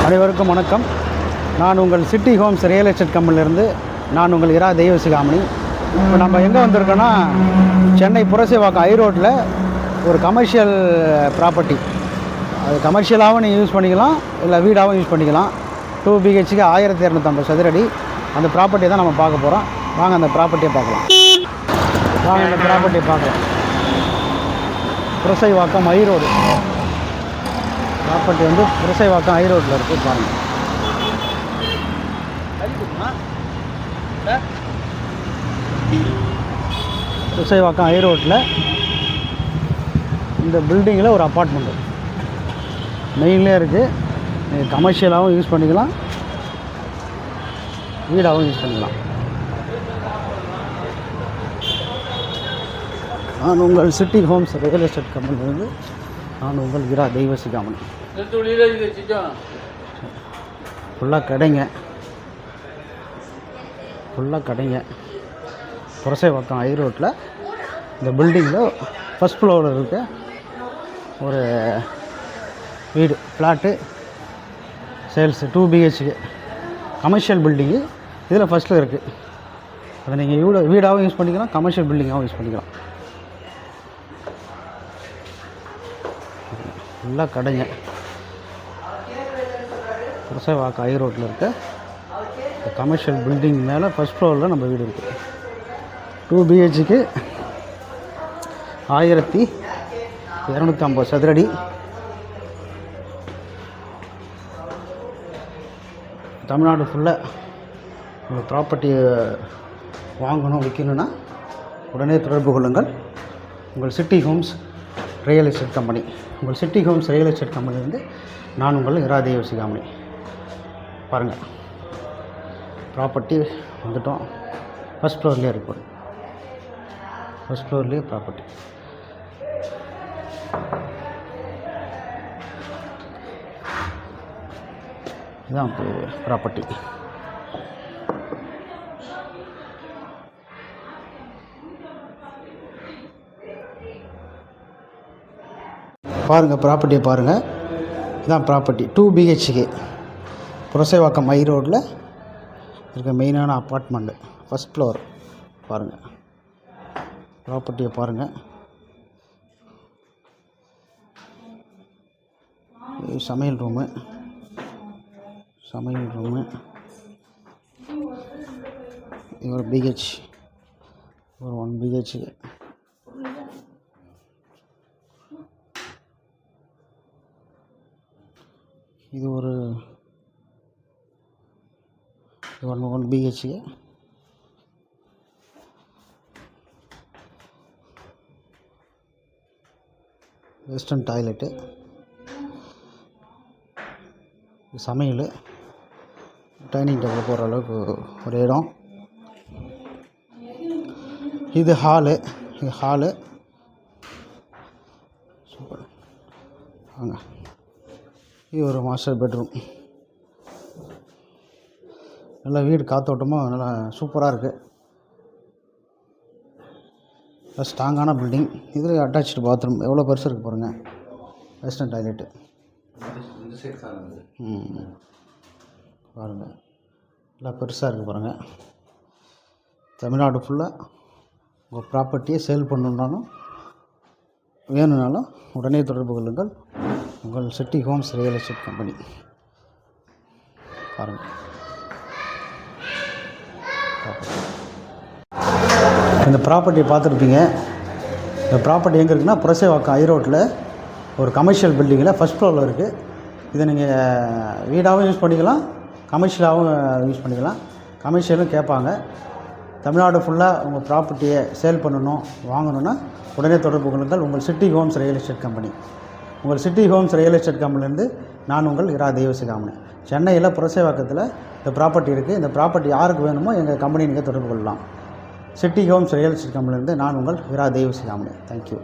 அனைவருக்கும் வணக்கம். நான் உங்கள் சிட்டி ஹோம்ஸ் ரியல் எஸ்டேட் கம்பெனிலேருந்து நான் உங்கள் இரா தெய்வசிகாமணி. இப்போ நம்ம எங்கே வந்திருக்கோன்னா, சென்னை புரசைவாக்கம் ஐரோட்டில் ஒரு கமர்ஷியல் ப்ராப்பர்ட்டி. அது கமர்ஷியலாகவும் நீங்கள் யூஸ் பண்ணிக்கலாம், இல்லை வீடாகவும் யூஸ் பண்ணிக்கலாம். 2 BHக்கு 1250 சதுரடி. அந்த ப்ராப்பர்ட்டியை தான் நம்ம பார்க்க போகிறோம். வாங்க அந்த ப்ராப்பர்ட்டியை பார்க்கலாம். வாங்க அந்த ப்ராப்பர்ட்டியை பார்க்கலாம். புரசைவாக்கம் ஐரோடு ப்ராப்பர்ட்டி வந்து புரசைவாக்கம் ஐரோட்டில் இருக்குது. பாருங்கள். புரசைவாக்கம் ஐரோட்டில் இந்த பில்டிங்கில் ஒரு அப்பார்ட்மெண்ட்டு மெயின்லேயே இருக்குது. நீங்கள் கமர்ஷியலாகவும் யூஸ் பண்ணிக்கலாம், வீடாகவும் யூஸ் பண்ணிக்கலாம். நான் உங்கள் சிட்டி ஹோம்ஸ் ரியல் எஸ்டேட் கம்பெனிலேருந்து நான் உங்கள் இரா தெய்வசிகாமணி. ஃபுல்லாக கடைங்க புரசைவாக்கம் ஐரோட்டில் இந்த பில்டிங்கில் ஃபஸ்ட் ஃப்ளோரில் இருக்க ஒரு வீடு ஃப்ளாட்டு சேல்ஸு 2 BHக்கு கமர்ஷியல் பில்டிங்கு. இதில் ஃபஸ்ட்டில் இருக்குது. அதை நீங்கள் வீடாகவும் யூஸ் பண்ணிக்கலாம், கமர்ஷியல் பில்டிங்காகவும் யூஸ் பண்ணிக்கலாம். ஃபுல்லாக கடைங்க புரசைவாக்கம் ஐரோட்டில் இருக்க கமர்ஷியல் பில்டிங் மேலே ஃபஸ்ட் ஃப்ளோரில் நம்ம வீடு இருக்குது. 2 BHக்கு 1250 சதுரடி. தமிழ்நாடு ஃபுல்லாக உங்கள் ப்ராப்பர்ட்டியை வாங்கணும், விற்கணுன்னா உடனே தொடர்பு கொள்ளுங்கள். உங்கள் city Holmes real estate company. உங்கள் சிட்டி ஹோம்ஸ் ரியல் எஸ்டேட் கம்பெனிலேருந்து நான் உங்கள் இரா தெய்வசிகாமணி. பாருங்கள், ப்ராப்பர்ட்டி வந்துட்டோம். ஃபஸ்ட் ஃப்ளோர்லேயே இருக்கும். ஃபஸ்ட் ஃப்ளோர்லேயே ப்ராப்பர்ட்டி. இதுதான் ப்ராப்பர்ட்டி. பாருங்கள், ப்ராப்பர்ட்டியை பாருங்கள். இதுதான் ப்ராப்பர்ட்டி. 2 BHக்கு புரசைவாக்கம் ஐரோட்டில் இருக்க மெயினான அப்பார்ட்மெண்ட்டு ஃபஸ்ட் ஃப்ளோர். பாருங்கள், ப்ராப்பர்ட்டியை பாருங்கள். சமையல் ரூமு இது ஒரு BH, ஒரு 1 BHக்கு. இது ஒரு 1 BHக்கு. வெஸ்டர்ன் டாய்லெட்டு, சமையல், டைனிங் டேபிள் போடுற அளவுக்கு ஒரு இடம். இது ஹாலு. சூப்பர். வாங்க, இது ஒரு மாஸ்டர் பெட்ரூம். நல்லா வீடு காத்தோட்டமாக நல்லா சூப்பராக இருக்குது. நல்லா ஸ்ட்ராங்கான பில்டிங். இதில் அட்டாச்சு பாத்ரூம் எவ்வளோ பெருசாக இருக்குது பாருங்கள். வெஸ்டர்ன் டாய்லெட்டு பாருங்கள், நல்லா பெருசாக இருக்குது பாருங்கள். தமிழ்நாடு ஃபுல்லாக உங்கள் ப்ராப்பர்ட்டியை சேல் பண்ணணுன்னாலும் வேணும்னாலும் உடனே தொடர்பு கொள்ளுங்கள். உங்கள் city Holmes real estate company. பாருங்கள், இந்த ப்ராப்பர்ட்டியை பார்த்துருப்பீங்க. இந்த ப்ராப்பர்ட்டி எங்கே இருக்குன்னா, புரசைவாக்கம் ஐரோட்டில் ஒரு கமர்ஷியல் பில்டிங்கில் ஃபஸ்ட் ஃப்ளோரில் இருக்குது. இதை நீங்கள் வீடாகவும் யூஸ் பண்ணிக்கலாம், கமர்ஷியலாகவும் யூஸ் பண்ணிக்கலாம். கமர்ஷியலும் கேட்பாங்க. தமிழ்நாடு ஃபுல்லாக உங்கள் ப்ராப்பர்ட்டியை சேல் பண்ணணும், வாங்கணுன்னா உடனே தொடர்பு கொள்ளுங்கள். உங்கள் city Holmes real estate company. உங்கள் சிட்டி ஹோம்ஸ் ரியல் எஸ்டேட் கம்பெனிலேருந்து நான் உங்கள் இரா தெய்வசிகாமணி. சென்னையில் புரசைவாக்கத்தில் இந்த ப்ராப்பர்ட்டி இருக்குது. இந்த ப்ராப்பர்ட்டி யாருக்கு வேணுமோ எங்கள் கம்பெனி நீங்கள் தொடர்பு கொள்ளலாம். சிட்டி ஹோம்ஸ் ரியல் எஸ்டேட் கம்பெனிலேருந்து நான் உங்கள் இரா தெய்வசிகாமணி. தேங்க்யூ.